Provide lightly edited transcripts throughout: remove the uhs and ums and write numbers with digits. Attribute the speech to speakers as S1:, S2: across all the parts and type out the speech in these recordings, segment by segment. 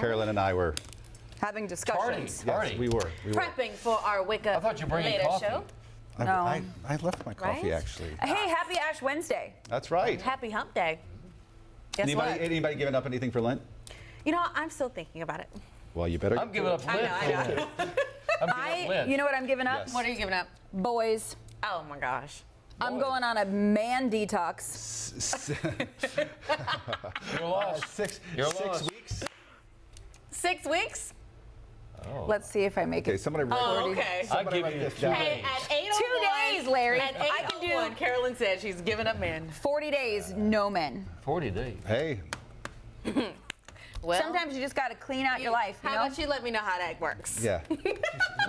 S1: Carolyn and I were
S2: having discussions.
S1: Yes, we were.
S3: Prepping for our Wake Up
S4: I thought you were bringing
S3: Later
S4: coffee.
S3: show.
S1: I left my coffee,
S3: Right?
S1: actually.
S2: Hey, happy Ash Wednesday.
S1: That's right.
S3: Happy Hump Day. Guess
S1: Anybody
S3: what?
S1: giving up anything for Lent?
S3: You know, I'm still thinking about it.
S1: Well, you better.
S4: I'm giving up Lent.
S3: I know.
S4: I'm giving up Lent.
S2: You know what I'm giving up?
S1: Yes.
S3: What are you giving up?
S2: Boys.
S3: Oh my gosh.
S2: I'm going on a man detox.
S4: You're lost.
S1: Six
S4: You're lost.
S1: weeks.
S3: 6 weeks?
S4: Oh.
S2: Let's see if I make
S1: Okay,
S2: it.
S1: somebody write,
S3: Oh, okay.
S4: I'll
S1: somebody
S4: give
S1: write
S4: you
S1: this
S4: 2
S1: down.
S4: days.
S3: Hey, at 8:01,
S2: 2 days, Larry.
S3: At
S2: I can do
S3: 8:01, Carolyn said she's giving up men.
S2: 40 days, no men.
S4: 40 days.
S1: Hey,
S3: Well,
S2: Sometimes you just got to clean out your life. You
S3: how
S2: know?
S3: about you let me know how that works?
S1: yeah.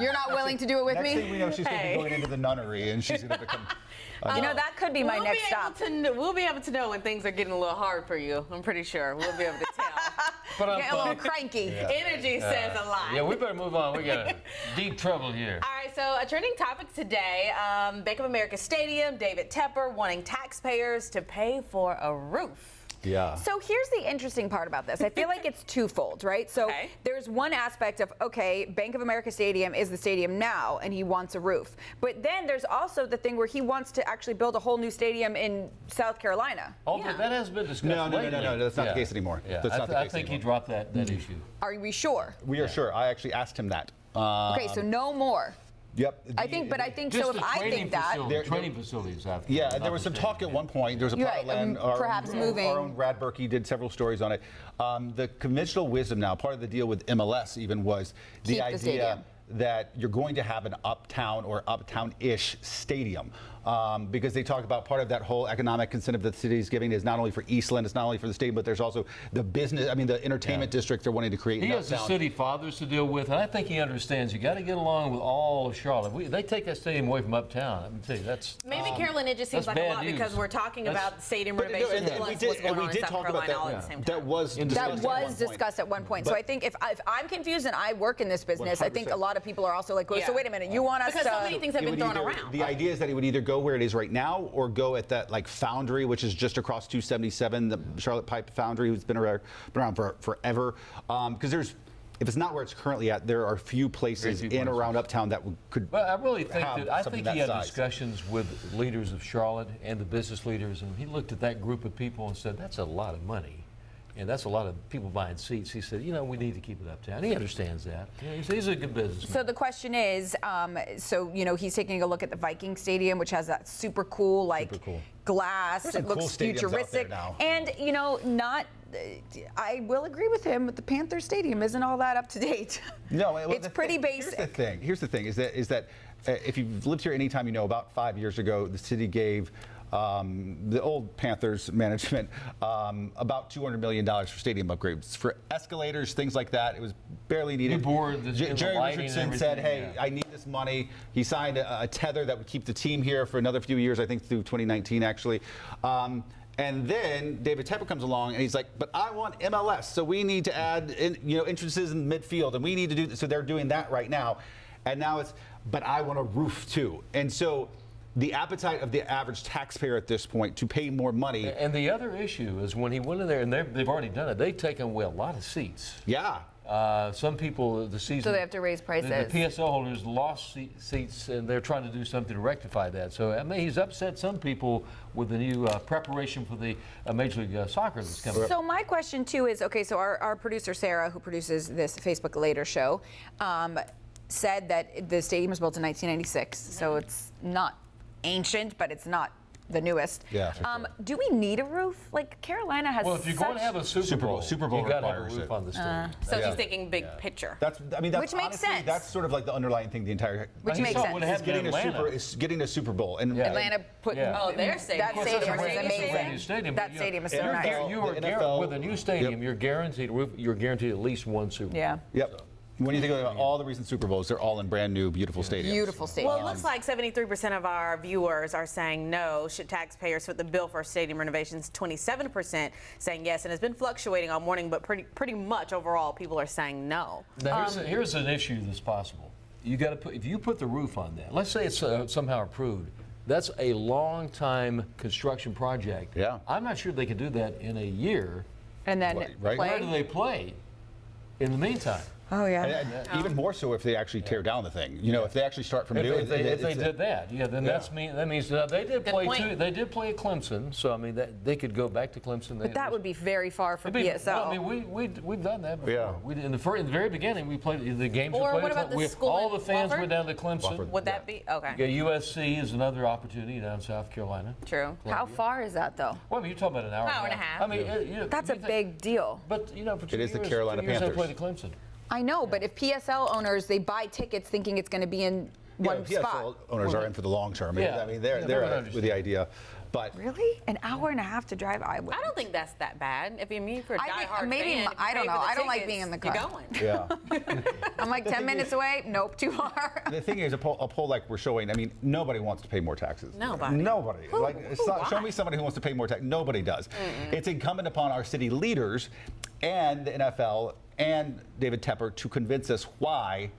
S2: You're not willing to do it with
S1: Next
S2: me?
S1: thing we know, she's going to
S3: Hey.
S1: be going into the nunnery, and she's going to become.
S2: You know, that could be my
S3: We'll
S2: next
S3: be
S2: stop.
S3: we'll be able to know when things are getting a little hard for you. I'm pretty sure we'll be able to tell.
S4: But I'm
S2: Get a little cranky.
S3: Energy says a lot.
S4: Yeah, we better move on. We got deep trouble here.
S3: All right, so a trending topic today, Bank of America Stadium, David Tepper wanting taxpayers to pay for a roof.
S1: Yeah.
S2: So here's the interesting part about this. I feel like it's twofold, right? So
S3: Okay.
S2: there's one aspect of, okay, Bank of America Stadium is the stadium now, and he wants a roof. But then there's also the thing where he wants to actually build a whole new stadium in South Carolina.
S4: Oh,
S3: Yeah.
S4: but that has been discussed
S1: No,
S4: lately.
S1: that's not the case anymore.
S4: Yeah,
S1: That's not the
S4: I
S1: case
S4: think he
S1: anymore.
S4: dropped that issue.
S2: Are we sure?
S1: We are sure. I actually asked him that.
S2: Okay, so no more.
S1: Yep.
S2: I think, but I think
S4: Just
S2: so. If
S4: the
S2: I
S4: training
S2: think that,
S4: facility,
S1: There-
S4: training facilities out there.
S1: Yeah,
S4: not
S1: there was
S4: the
S1: some talk at
S4: stadium.
S1: one point. There was a
S2: You're
S1: plot
S2: right,
S1: of land.
S2: perhaps moving.
S1: Our own Brad Berkey did several stories on it. The conventional wisdom now, part of the deal with MLS even was the
S2: Keep the
S1: idea
S2: stadium.
S1: that you're going to have an uptown or uptown-ish stadium. Because they talk about part of that whole economic incentive that the city is giving is not only for Eastland, it's not only for the stadium, but there's also the business, the entertainment district they're wanting to create.
S4: He
S1: in
S4: has the
S1: uptown.
S4: city fathers to deal with, and I think he understands you got to get along with all of Charlotte. They take that stadium away from uptown. I'm telling you, that's
S3: Maybe, Carolyn, it just seems
S4: that's
S3: like a
S4: bad
S3: lot
S4: news.
S3: because we're talking
S4: That's-
S3: about stadium
S1: But no,
S3: renovations
S1: and
S3: plus
S1: we did,
S3: what's going
S1: and we
S3: on in
S1: did
S3: South
S1: talk about
S3: Carolina all
S1: that.
S3: at the same time.
S1: That was
S4: In
S2: that
S4: discussion at
S2: was discussed at one point. So
S1: But-
S2: I think if I'm confused and I work in this business, I think a
S1: 100%.
S2: lot of people are also like, well,
S3: Yeah.
S2: so wait a minute, you want us
S3: Because
S2: to?
S3: so many things have
S1: It
S3: been
S1: would
S3: thrown
S1: either-
S3: around.
S1: The idea is that it would either go where it is right now or go at that like foundry, which is just across 277, the Charlotte Pipe Foundry, who's been around for forever. Because if it's not where it's currently at, there are few places
S4: Very few
S1: in or
S4: places.
S1: around Uptown that could.
S4: But I really think
S1: have
S4: that I
S1: something
S4: think he
S1: that
S4: had
S1: size.
S4: discussions with leaders of Charlotte and the business leaders, and he looked at that group of people and said, "That's a lot of money, and that's a lot of people buying seats." He said, we need to keep it uptown. He understands that. He's a good businessman.
S2: So the question is, he's taking a look at the Viking Stadium, which has that super cool,
S1: Super cool.
S2: glass.
S1: There's
S2: It
S1: some cool
S2: looks
S1: stadiums out there
S2: futuristic.
S1: now.
S2: And I will agree with him, but the Panthers Stadium isn't all that up to date.
S1: No, well,
S2: it's pretty basic.
S1: Here's the thing: is that if you've lived here any time, about 5 years ago, the city gave the old Panthers management about $200 million for stadium upgrades, for escalators, things like that. It was barely needed.
S4: The board, the
S1: Jerry
S4: lighting and
S1: Richardson said,
S4: everything,
S1: "Hey,
S4: yeah.
S1: I need this money." He signed a tether that would keep the team here for another few years, I think through 2019, actually. And then David Tepper comes along and he's like, "But I want MLS, so we need to add entrances in midfield, and we need to do." So they're doing that right now, and now it's, "But I want a roof too." And so the appetite of the average taxpayer at this point to pay more money.
S4: And the other issue is when he went in there, and they've already done it. They've taken away a lot of seats.
S1: Yeah.
S4: Some people, the season.
S2: So they have to raise prices.
S4: The PSL holders lost seats, and they're trying to do something to rectify that. So he's upset some people with the new preparation for the Major League Soccer that's coming up.
S2: So my question too is, okay, so our producer Sarah, who produces this Facebook Later show, said that the stadium was built in 1996, so it's not ancient, but it's not the newest.
S1: Yeah, for sure.
S2: Do we need a roof? Like Carolina has.
S4: Well, if you're going to have a Super Bowl,
S1: Super Bowl
S4: you got to have a
S1: requires
S4: roof
S1: it.
S4: on the stadium.
S3: So
S1: Yeah.
S3: she's thinking big picture.
S1: That's
S2: Which makes
S1: honestly,
S2: sense.
S1: That's sort of like the underlying thing. The entire
S2: Which
S4: He
S2: makes
S4: saw
S2: sense.
S4: what
S1: is
S4: happened in Atlanta.
S1: getting a Super Bowl. And
S4: Yeah.
S2: Atlanta put
S4: Yeah.
S3: Oh, their stadium.
S2: that
S3: Of course,
S2: stadium
S3: that's a
S2: is
S3: brand new
S2: amazing.
S4: stadium,
S2: That
S4: but
S2: stadium is
S1: and
S2: so
S1: you're
S2: nice.
S1: NFL
S4: You are
S1: the NFL
S4: with a new stadium.
S1: Yep.
S4: You're guaranteed a roof. You're guaranteed at least one Super Bowl.
S2: Yeah.
S1: Yep. When you think about all the recent Super Bowls, they're all in brand new, beautiful stadiums.
S2: Beautiful stadium.
S3: Well, it looks like 73% of our viewers are saying no. Should taxpayers foot the bill for stadium renovations? 27% saying yes, and it's been fluctuating all morning, but pretty much overall, people are saying no.
S4: Now here's an issue that's possible. You got to put if you put the roof on that. Let's say it's somehow approved. That's a long time construction project.
S1: Yeah.
S4: I'm not sure they could do that in a year.
S2: And then
S1: Right.
S4: Where do
S2: play.
S4: they play? in the meantime.
S2: Oh yeah.
S1: And even more so if they actually tear down the thing. You know, if they actually start from new.
S4: If they did that, then that means they did play
S3: point.
S4: They did play at Clemson, so I mean they could go back to Clemson.
S2: But that would be very far from
S4: It'd be-
S2: PSL.
S4: well, I mean, we've done that before.
S1: Yeah.
S4: In the very beginning, we played the games.
S3: Or
S4: we played
S3: what
S4: at
S3: about the
S4: Clemson.
S3: school
S4: All
S3: in
S4: the fans
S3: Wofford?
S4: went down to Clemson.
S1: Wofford.
S3: Would that be okay?
S4: Yeah, USC is another opportunity down in South Carolina.
S3: True.
S2: How far is that though?
S4: Well, I mean, you're talking about an hour
S3: and a half.
S4: I mean,
S2: That's a big deal.
S4: But you know, for 2
S1: It is the
S4: years,
S1: Carolina
S4: 2 years
S1: Panthers.
S4: They played at Clemson.
S2: I know, but if PSL owners they buy tickets thinking it's going to be in one
S1: PSL
S2: spot.
S1: owners are in for the long term.
S4: Yeah.
S1: I mean,
S4: Yeah,
S1: they're
S4: they would
S1: with the idea. But
S2: Really? An hour and a half to drive? I would.
S3: I don't think that's that bad. If you mean for a
S2: I think
S3: diehard
S2: maybe
S3: fan,
S2: I don't
S3: pay
S2: know.
S3: for the
S2: I don't like
S3: tickets,
S2: being in the
S3: you're
S2: car.
S3: going.
S1: yeah.
S2: I'm like 10 minutes away. Nope, too far.
S1: The thing is, a poll like we're showing, I mean, nobody wants to pay more taxes.
S3: Nobody.
S1: Nobody. Like, show
S3: why?
S1: me somebody who wants to pay more tax. Nobody does. It's incumbent upon our city leaders and the NFL and David Tepper to convince us why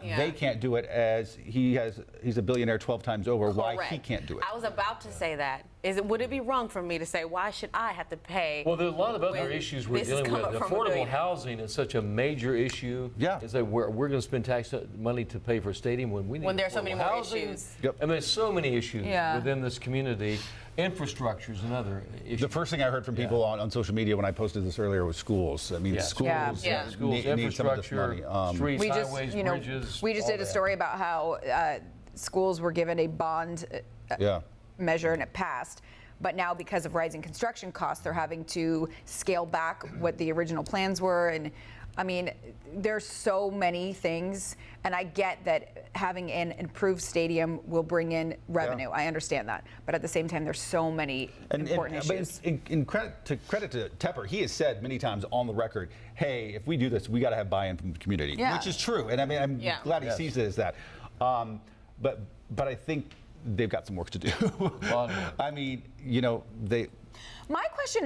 S1: they can't do it as he's a billionaire 12 times over. Why he
S3: Correct.
S1: can't do it.
S3: I was about to say that. Would it be wrong for me to say, why should I have to pay?
S4: Well, there's a lot of other
S3: when
S4: issues we're
S3: this is
S4: dealing with.
S3: coming from a
S4: Affordable
S3: billionaire?
S4: housing is such a major issue.
S1: Yeah.
S4: Is that we're going to spend tax money to pay for a stadium when we need
S3: When there are so many
S4: affordable
S3: more
S4: housing.
S3: issues.
S1: Yep.
S4: I mean, there's so many issues
S2: Yeah.
S4: within this community. Infrastructure is another issue.
S1: The first thing I heard from people on social media when I posted this earlier was schools. I mean,
S4: Yeah.
S1: schools,
S2: Yeah.
S4: Schools,
S1: need some of this
S4: infrastructure,
S1: money.
S4: streets,
S2: We just,
S4: highways,
S2: you know,
S4: bridges.
S2: we just
S4: all
S2: did a
S4: that.
S2: story about how schools were given a bond
S1: Yeah.
S2: measure and it passed. But now, because of rising construction costs, they're having to scale back what the original plans were. And I mean, there's so many things. And I get that having an improved stadium will bring in revenue. I understand that. But at the same time, there's so many important issues.
S1: But in credit to Tepper, he has said many times on the record, hey, if we do this, we got to have buy-in from the community,
S2: Yeah.
S1: which is true. And I mean, I'm
S3: Yeah.
S1: glad he sees it as that. But I think they've got some work to do.
S4: Lot of work.
S1: I mean, you know,
S2: My question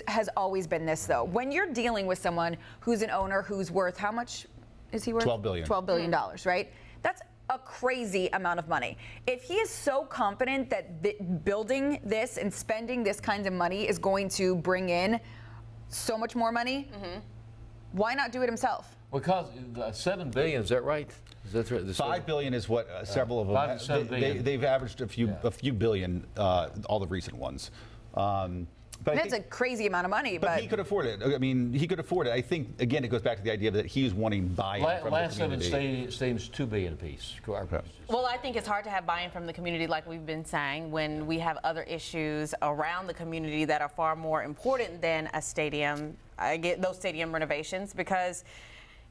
S2: has always been this, though. When you're dealing with someone who's an owner who's worth, how much is he worth?
S1: $12 billion.
S2: $12 billion, right? That's a crazy amount of money. If he is so confident that building this and spending this kind of money is going to bring in so much more money, why not do it himself?
S4: Because $7 billion, is that right? Is that right?
S1: $5 billion is what several of them.
S4: 5 to 7 billion.
S1: They've averaged a few billion, all the recent ones. But I
S2: That's
S1: think-
S2: a crazy amount of money,
S1: But he could afford it. I mean, he could afford it. I think, again, it goes back to the idea that he's wanting buy-in from
S4: Last
S1: the
S4: 7
S1: community.
S4: stadiums, $2 billion apiece.
S3: Well, I think it's hard to have buy-in from the community, like we've been saying, when we have other issues around the community that are far more important than a stadium. I get those stadium renovations, because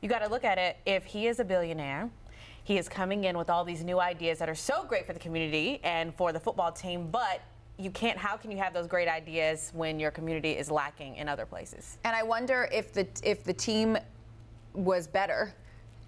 S3: you got to look at it. If he is a billionaire, he is coming in with all these new ideas that are so great for the community and for the football team, but how can you have those great ideas when your community is lacking in other places?
S2: And I wonder if the team was better,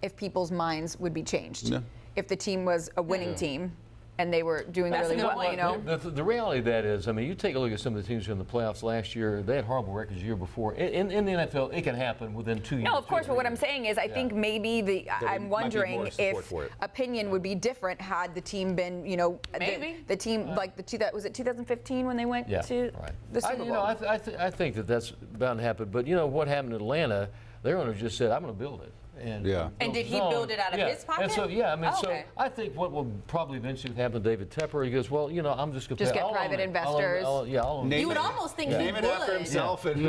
S2: if people's minds would be changed.
S1: Yeah.
S2: If the team was a winning team and they were doing
S3: That's a
S2: really
S3: good
S2: well,
S3: point.
S2: you know.
S4: The reality of that is, I mean, you take a look at some of the teams in the playoffs last year. They had horrible records the year before. In the NFL, it can happen within 2 years.
S2: No, of course,
S4: 2
S2: but what
S4: years.
S2: I'm saying is I think maybe I'm
S1: might be more
S2: wondering
S1: support
S2: if
S1: for it.
S2: opinion would be different had the team been, you know,
S3: Maybe.
S2: the team like was it 2015 when they went
S4: Yeah,
S2: to
S4: right.
S2: the Super Bowl?
S4: I think that's bound to happen. But you know what happened in Atlanta? Their owner just said, "I'm going to build it." And
S1: Yeah.
S3: And did he
S4: no,
S3: build it out of
S4: yeah.
S3: his pocket?
S4: And so I mean,
S3: Oh, okay.
S4: so I think what will probably eventually happen to David Tepper, he goes, well, you know, I'm just going to
S2: Just get private investors.
S4: I'll own it.
S3: You would almost think he
S1: Name it after
S3: would.
S1: himself, and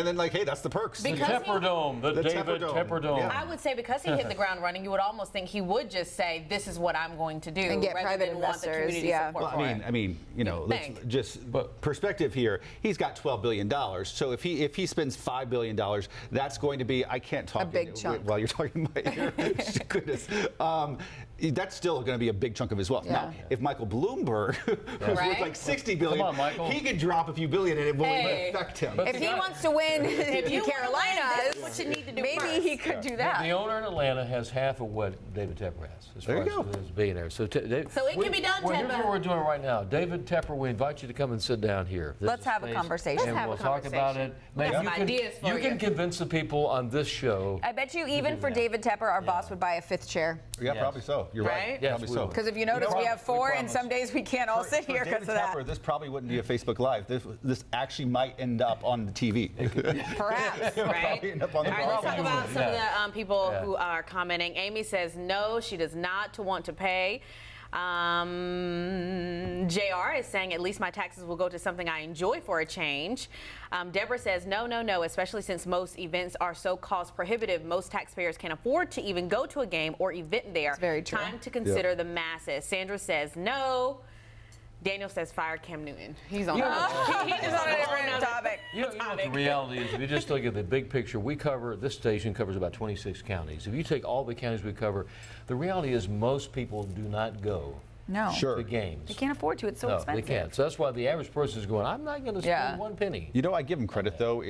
S1: then like, hey, that's the perks.
S3: Because
S4: The Tepper Dome, the David Tepper Dome.
S1: Yeah.
S3: I would say because he hit the ground running, you would almost think he would just say, "This is what I'm going to do,"
S2: And get
S3: rather
S2: private
S3: than want the
S2: investors,
S3: community
S2: yeah.
S3: support
S1: Well,
S3: for it.
S1: I mean, you know, let's
S3: Think.
S1: just perspective here. He's got $12 billion. So if he spends $5 billion, that's going to be, I can't talk
S2: A big chunk.
S1: while you're talking about your goodness. That's still going to be a big chunk of his wealth.
S2: Yeah.
S1: Now, if Michael Bloomberg was
S3: Right.
S1: worth like $60 billion,
S4: Come on, Michael.
S1: he could drop a few billion and it won't
S3: Hey.
S1: even affect him.
S4: But
S2: If he wants to win
S3: If you
S2: the
S3: wanna win,
S2: Carolinas,
S3: this is what you need to do
S2: maybe
S3: first.
S2: he could do that.
S4: The owner in Atlanta has half of what David Tepper has, as
S1: There
S4: far
S1: you
S4: as
S1: go.
S4: as billionaire. So,
S3: So it can be done,
S4: Well, here's
S3: Tepper.
S4: what we're doing right now. David Tepper, we invite you to come and sit down here. This
S2: Let's
S4: is
S2: have a
S4: space,
S2: conversation.
S4: And
S2: Let's have
S4: we'll
S3: a
S4: talk about
S3: conversation.
S4: it.
S3: We got
S4: Maybe
S3: some ideas for
S4: you can
S3: you.
S4: convince the people on this show.
S2: I bet you even for David Tepper, our boss would buy a 5th chair.
S1: Yeah,
S4: Yes.
S1: probably so. You're right.
S3: Right?
S4: Yes,
S1: Probably
S4: we
S1: so.
S4: will.
S2: Because if you notice, we have 4, and
S4: promise.
S2: some days we can't all sit here
S1: David
S2: because of that.
S1: Tepper, this probably wouldn't be a Facebook Live. This actually might end up on the TV.
S2: Perhaps.
S3: Right?
S1: Probably end up on the
S3: All right, let's talk
S1: TV.
S3: about some of the people
S4: Yeah.
S3: who are commenting. Amy says no, she does not want to pay. JR is saying at least my taxes will go to something I enjoy for a change. Deborah says no, especially since most events are so cost prohibitive. Most taxpayers can't afford to even go to a game or event there.
S2: That's very true.
S3: Time to consider the masses. Sandra says no. Daniel says fire Cam Newton. He's on.
S2: He's on a different topic.
S4: You know what the reality is, if you just look at the big picture, this station covers about 26 counties. If you take all the counties we cover, the reality is most people do not go
S2: No.
S1: Sure.
S4: to games.
S2: They can't afford to. It's so
S4: No,
S2: expensive.
S4: they can't. So that's why the average person is going, I'm not going to spend
S2: Yeah.
S4: one penny.
S1: You know, I give him credit though.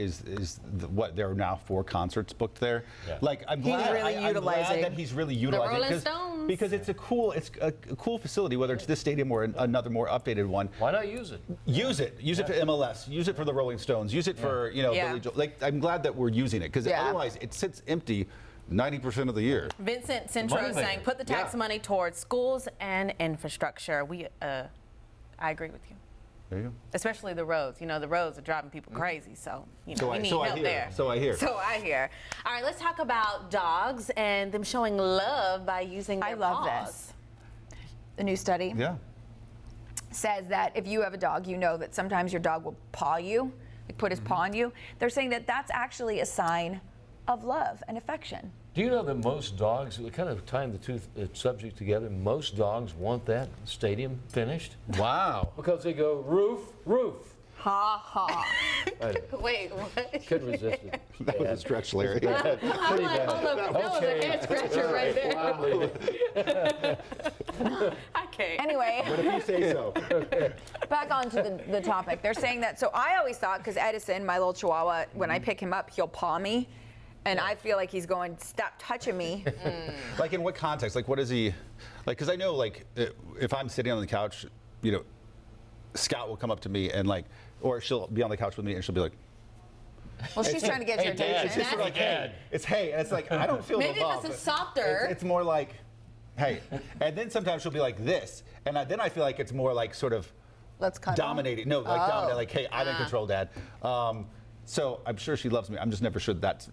S1: What there are now 4 concerts booked there.
S4: Yeah.
S1: Like I'm glad,
S2: really
S1: I'm
S2: utilizing
S1: glad that he's really utilizing
S3: Rolling
S1: it
S3: Stones.
S1: because it's a cool facility. Whether it's this stadium or another more updated one,
S4: Why not use it?
S1: use it. Use it for MLS. Use it for the Rolling Stones. Use it for
S3: Yeah.
S1: Billy Joel. Like I'm glad that we're using it because
S2: Yeah.
S1: otherwise it sits empty 90% of the year.
S3: Vincent Centro is
S4: Moneymaker.
S3: saying put the tax
S1: Yeah.
S3: money towards schools and infrastructure. I agree with you.
S1: There you go.
S3: Especially the roads. You know, the roads are driving people crazy, so we need
S1: so I
S3: help
S1: hear.
S3: there.
S1: So I hear.
S3: So I hear. All right, let's talk about dogs and them showing love by using their
S2: I love
S3: paws.
S2: this. The new study
S1: Yeah.
S2: says that if you have a dog, you know that sometimes your dog will paw you, like put his paw on you. They're saying that that's actually a sign of love and affection.
S4: Do you know that most dogs, kind of tying the two subjects together, most dogs want that stadium finished?
S1: Wow.
S4: Because they go, roof, roof.
S2: Ha ha.
S3: Wait, what?
S4: Couldn't resist it.
S1: That was a stretch, Larry.
S4: Pretty bad.
S3: That was a head scratcher right there. I can't.
S2: Anyway,
S1: But if you say so.
S2: back onto the topic. They're saying that, so I always thought, because Edison, my little chihuahua, when I pick him up, he'll paw me. And I feel like he's going, stop touching me.
S1: Like in what context? Like what is he? Like because I know like if I'm sitting on the couch, you know, Scout will come up to me and like, or she'll be on the couch with me and she'll be like,
S2: Well, she's trying to get your
S4: Hey, Dad.
S2: attention.
S1: it's just like hey, it's hey, and it's like I don't feel
S3: Maybe
S1: the
S3: if
S1: love.
S3: it's a softer.
S1: It's more like hey, and then sometimes she'll be like this, and then I feel like it's more like sort of
S2: Let's cut
S1: dominating. No, like dominating. Like hey, I'm in control, Dad. So I'm sure she loves me. I'm just never sure that's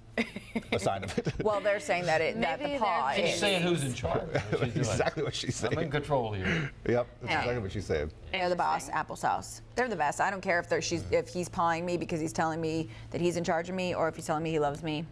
S1: a sign of it.
S2: Well, they're saying that that
S3: Maybe
S2: the paw
S3: they're
S4: She's
S2: is.
S4: saying who's in charge. She's doing.
S1: Exactly what she's
S4: I'm in
S1: saying.
S4: control here.
S1: Yep, that's exactly what she's saying.
S2: They're the boss, applesauce. They're the best. I don't care if he's pawing me because he's telling me that he's in charge of me, or if he's telling me he loves me.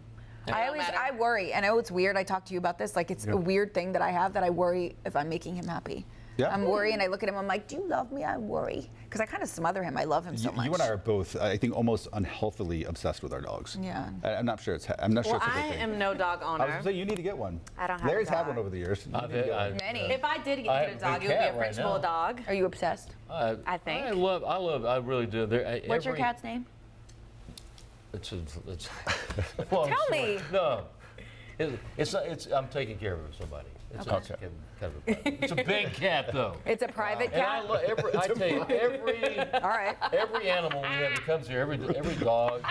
S2: I worry. I know it's weird. I talked to you about this. Like it's a weird thing that I have that I worry if I'm making him happy.
S1: Yeah.
S2: I'm worried, and I look at him. I'm like, do you love me? I worry because I kind of smother him. I love him so much.
S1: You and I are both, I think, almost unhealthily obsessed with our dogs.
S2: Yeah.
S1: I'm not sure it's. I'm not sure
S3: Well,
S1: it's a
S3: I
S1: good thing.
S3: am no dog
S1: I was
S3: owner.
S1: gonna say you need to get one.
S3: I don't have a
S1: Larry's had
S3: dog.
S1: one over the years. You
S4: I've
S1: need to get one.
S2: Many.
S3: If I did
S4: I
S3: get
S4: have
S3: a
S4: a
S3: dog,
S4: big
S3: it would be
S4: cat
S3: a French
S4: right now.
S3: bulldog.
S2: Are you obsessed?
S3: I think.
S4: I really do.
S2: What's your cat's name?
S4: It's long
S2: Tell
S4: story.
S2: me.
S4: No, I'm taking care of somebody. It's not kind of a private. It's a big cat though.
S2: It's a private
S4: And I
S2: cat.
S4: tell you,
S2: All right.
S4: every animal we have that comes here, every dog,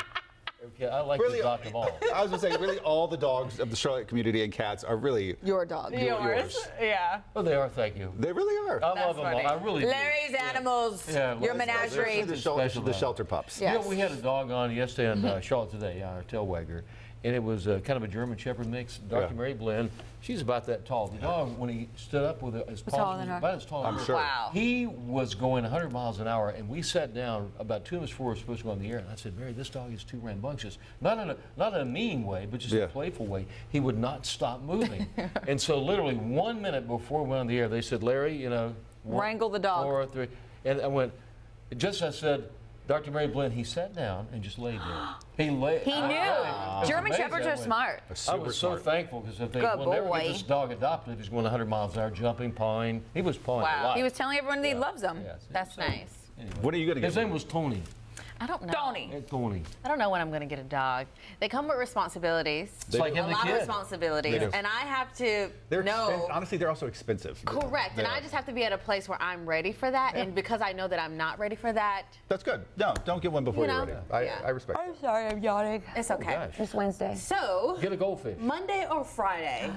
S4: every cat, I like
S1: Really,
S4: to adopt them all.
S1: I was gonna say, really, all the dogs of the Charlotte community and cats are really.
S2: Your dog.
S1: yours.
S3: Yeah.
S4: Oh, they are. Thank you.
S1: They really are.
S4: I love them all.
S3: funny.
S4: I really do.
S2: Larry's animals.
S4: Yeah,
S2: Your
S4: well,
S2: menagerie.
S1: The
S4: Special dog.
S1: shelter pups.
S2: Yeah.
S4: You know, we had a dog on yesterday on Charlotte Today, our tail wagger, and it was kind of a German Shepherd mix, Dr.
S1: Yeah.
S4: Mary Blinn. She's about that tall. The dog, when he stood up with his
S2: taller
S4: paws,
S2: than
S4: was
S2: her.
S4: about as tall as
S1: I'm
S4: her.
S1: sure.
S3: Wow.
S4: He was going 100 miles an hour, and we sat down about 2 minutes before we were supposed to go on the air, and I said, Mary, this dog is too rambunctious. Not in a mean way, but just
S1: Yeah.
S4: a playful way. He would not stop moving. And so literally 1 minute before we went on the air, they said, Larry, you know,
S2: Wrangle the dog.
S4: 4, 3. And I went, just as I said, Dr. Mary Blinn, he sat down and just laid there. He lay.
S2: He knew.
S4: It was
S2: German
S4: amazing.
S2: Shepherds
S4: I
S2: are
S4: went,
S2: smart.
S4: I
S1: Super
S4: was so
S1: smart.
S4: thankful because if they
S2: Good
S4: will never
S2: boy.
S4: get this dog adopted, if he's going 100 miles an hour, jumping, pawing. He was pawing
S3: Wow.
S4: a lot.
S2: He was telling everyone that he loves them.
S4: Yes.
S3: That's
S4: So,
S3: nice.
S4: anyway.
S1: When are you gonna get
S4: His
S1: one?
S4: name was Tony.
S3: I don't know.
S2: Tony.
S4: Tony.
S3: I don't know when I'm going to get a dog. They come with responsibilities.
S4: It's like
S3: a
S4: having a
S3: lot of
S4: kid.
S3: responsibilities.
S1: They do.
S3: And I have to
S1: They're
S3: know.
S1: honestly, they're also expensive.
S3: Correct.
S1: They
S3: And
S1: are.
S3: I just have to be at a place where I'm ready for that. And because I know that I'm not ready for that,
S1: That's good. No, don't get one before
S3: You
S1: you're
S3: know,
S1: ready.
S3: yeah.
S1: I respect.
S2: I'm sorry, I'm yawning.
S3: it's okay.
S4: Gosh.
S2: It's Wednesday.
S3: So,
S4: Get a goldfish.
S3: Monday or Friday,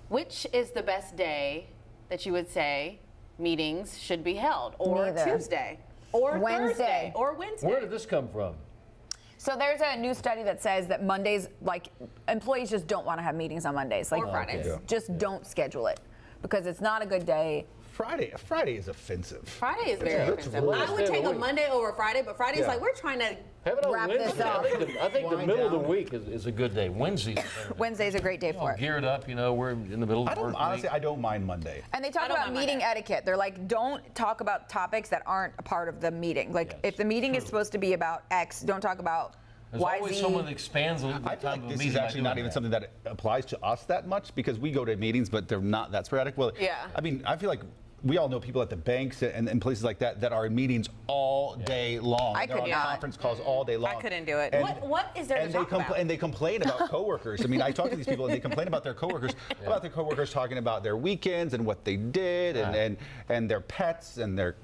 S3: which is the best day that you would say meetings should be held, or
S2: Neither.
S3: Tuesday, or
S2: Wednesday.
S3: Thursday, or Wednesday.
S4: Where did this come from?
S2: So there's a new study that says that Mondays, like employees just don't want to have meetings on Mondays. Like
S3: Or Fridays.
S4: Okay.
S2: just don't schedule it because it's not a good day.
S1: Friday is offensive.
S3: Friday is very offensive.
S4: really
S3: I would take a
S4: week.
S3: Monday over Friday, but Friday's
S1: Yeah.
S3: like we're trying to.
S4: Have it on
S2: Wrap this
S4: Wednesday.
S2: up.
S4: I think the
S1: Wind
S4: middle of the
S1: down.
S4: week is a good day. Wednesday.
S2: Wednesday's a great day for it.
S4: Geared up, we're in the middle of
S1: I
S4: the
S1: don't
S4: work
S1: honestly.
S4: week.
S1: I don't mind Monday.
S2: And they talk
S3: I don't
S2: about
S3: mind
S2: meeting
S3: that.
S2: etiquette. They're like, don't talk about topics that aren't a part of the meeting. Like,
S4: Yes,
S2: if the meeting is
S4: true.
S2: supposed to be about X, don't talk about
S4: There's
S2: Y,
S4: always
S2: Z.
S4: someone that expands a little bit
S1: I
S4: of
S1: feel
S4: time
S1: like
S4: of a
S1: this
S4: meeting
S1: is
S4: by
S1: actually
S4: doing
S1: not even
S4: that.
S1: something that applies to us that much because we go to meetings, but they're not that sporadic. Well,
S3: Yeah.
S1: I mean, I feel like we all know people at the banks and places like that are in meetings all day long.
S2: I
S1: They're
S2: could
S1: on
S2: not.
S1: conference calls all day long.
S3: I couldn't do it.
S1: And-
S3: What is there to
S1: and
S3: talk about?
S1: And they complain about coworkers. I mean, I talk to these people and they complain about their coworkers, talking about their weekends and what they did and their pets and their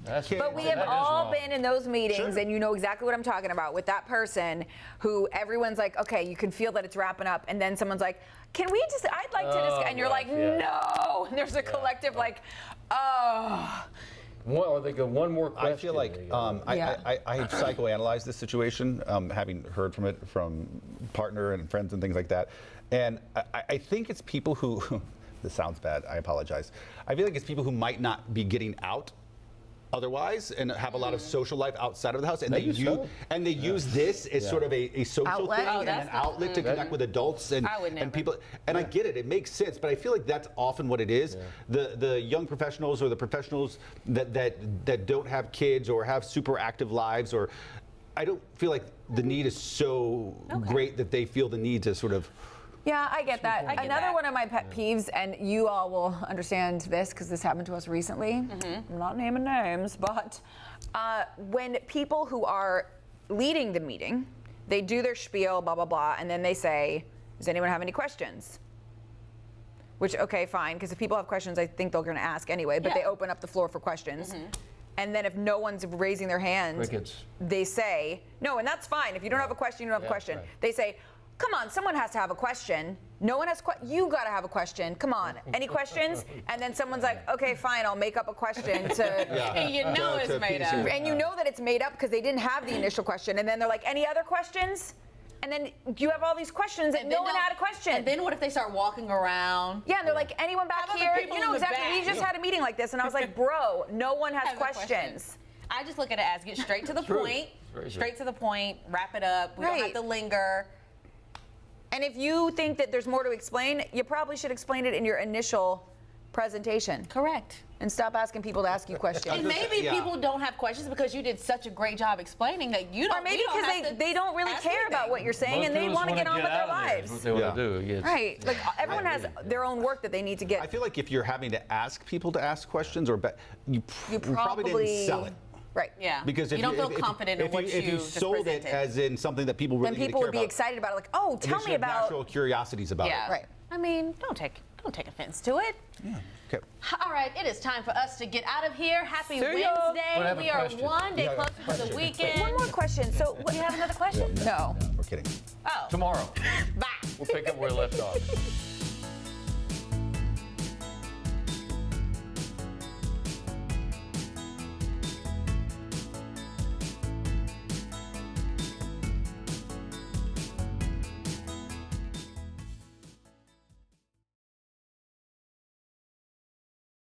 S4: That's-
S2: But we
S4: that
S2: have
S4: is
S2: all
S4: wrong.
S2: been in those meetings,
S1: Sure.
S2: and you know exactly what I'm talking about with that person who everyone's like, okay, you can feel that it's wrapping up, and then someone's like, can we just, I'd like to discuss, and you're
S4: gosh,
S2: like,
S4: yeah.
S2: no. And there's a collective like, oh.
S4: Or they go one more question.
S1: I feel like
S4: There you go.
S2: Yeah.
S1: I have psychoanalyzed this situation, having heard from it from partner and friends and things like that. And I think it's people who, this sounds bad, I apologize. I feel like it's people who might not be getting out otherwise and have a lot of social life outside of the house. And
S4: Maybe so.
S1: they use this as sort of a social
S2: Outlet?
S1: thing
S2: Oh,
S1: and
S3: that's
S1: an outlet to connect with adults and,
S3: I would never.
S1: and people. And I get it, it makes sense, but I feel like that's often what it is. The young professionals or the professionals that don't have kids or have super active lives, or I don't feel like the need is so great that they feel the need to sort of.
S2: Yeah, I get that.
S3: I get
S2: Another
S3: that.
S2: one of my pet peeves, and you all will understand this because this happened to us recently. I'm not naming names, but when people who are leading the meeting, they do their spiel, blah, blah, blah, and then they say, does anyone have any questions? Which, okay, fine, because if people have questions, I think they're going to ask anyway, but they
S3: Yeah.
S2: open up the floor for questions. And then if no one's raising their hand,
S4: Crickets.
S2: they say, no, and that's fine. If you don't have a question, you don't have a question.
S4: right.
S2: They say, come on, someone has to have a question. No one has, you got to have a question. Come on, any questions? And then someone's like, okay, fine, I'll make up a question to.
S3: And you know it's made up.
S2: And you know that it's made up because they didn't have the initial question. And then they're like, any other questions? And then you have all these questions and no one had a question.
S3: And then what if they start walking around?
S2: Yeah, and they're like, anyone back
S3: How about the
S2: here?
S3: people
S2: You know
S3: in the
S2: exactly. We
S3: back?
S2: just had a meeting like this, and I was like, bro, no one has
S3: Have a question.
S2: questions.
S3: I just look at it as get straight to the
S4: True.
S3: point,
S4: Very true.
S3: straight to the point, wrap it up. We don't
S2: Right.
S3: have to linger.
S2: And if you think that there's more to explain, you probably should explain it in your initial presentation.
S3: Correct.
S2: And stop asking people to ask you
S3: And
S2: questions.
S3: maybe
S1: Yeah.
S3: people don't have questions because you did such a great job explaining that you don't.
S2: Or maybe
S3: we don't
S2: because
S3: have to
S2: they don't really
S3: ask
S2: care about
S3: anything.
S2: what you're saying
S4: Most
S2: and they
S4: of us
S2: want to
S4: wanna
S2: get on with their
S4: out of there, is
S2: lives.
S4: what they want
S1: Yeah.
S4: to do. Yes.
S2: Right. Like everyone has their own work that they need to
S1: I
S2: get.
S1: feel like if you're having to ask people to ask questions, or you
S2: You
S1: probably didn't sell it.
S2: Right.
S3: Yeah.
S1: Because if
S3: you don't feel
S1: if
S3: confident in what
S1: if you
S3: just
S1: sold it
S3: presented.
S1: as in something that people really
S2: Then
S1: need to
S2: people
S1: care
S2: would be
S1: about,
S2: excited about it. Like, oh,
S1: and
S2: tell
S1: they
S2: me
S1: should have
S2: about.
S1: natural curiosities about
S3: Yeah.
S1: it.
S2: Right.
S3: I mean, don't take offense to it.
S1: Okay.
S3: All right, it is time for us to get out of here. Happy
S2: See ya.
S3: Wednesday.
S4: But I have a
S3: We are
S4: question.
S3: one day
S1: Yeah, I got
S3: closer
S1: a
S3: to the
S1: question.
S3: weekend.
S2: One more question. So,
S3: Do you have another question?
S2: no.
S1: We're kidding.
S3: Oh,
S4: Tomorrow,
S3: bye.
S4: we'll pick up where we left off.